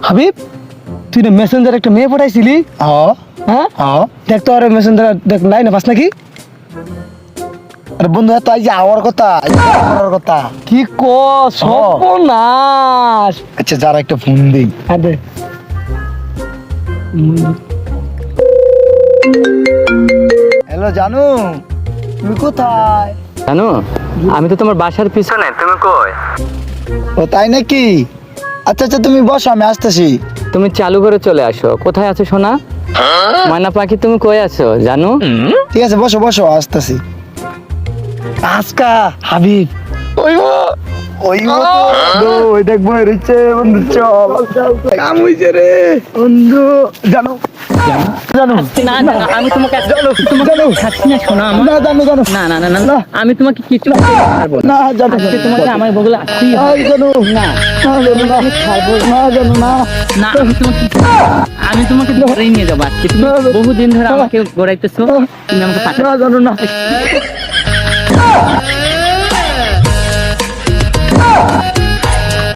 হাবিব তুই না মেসেঞ্জার একটা মেয়ে পাঠাইছিলি হ্যাঁ দেখ তো আর মেসেঞ্জার দেখ লাইনে পাস নাকি আরে বন্ধু তো আজ আওয়ার কথা কি কো সর্বনাশ আচ্ছা যারা একটা ফোন দিই হ্যাঁ দে হ্যালো জানু তুমি কোথায়? জানো আমি তো তোমার বাসার পিছনে, তুমি কই? ও তাই নাকি? আচ্ছা আচ্ছা তুমি বসো আমি আসতেছি। তুমি চালু করে চলে আসো। কোথায় আছো সোনা? ময়না পাখি তুমি কই আছো জানো? ঠিক আছে বসো বসো আসতেছি। আজকা হাবিব ওই ওই দেখবো রিচে বন্ধু চল কাম হইছে রে বন্ধু জানো জানো না না আমি তোমাকে খাচ্ছি না সোনা আমার। না জানো জানো না না না না আমি তোমাকে কিছু পারবো না। না জানো আজকে তোমাকে আমার বগলে আসতেই হবে। জানো না না জানো না আমি ছাড়বো না জানো না না। আমি তোমাকে ধরেই নিয়ে যাবো আজকে। তুমি বহুদিন ধরে আমাকে গড়াইতেছো, তুমি আমাকে না জানো না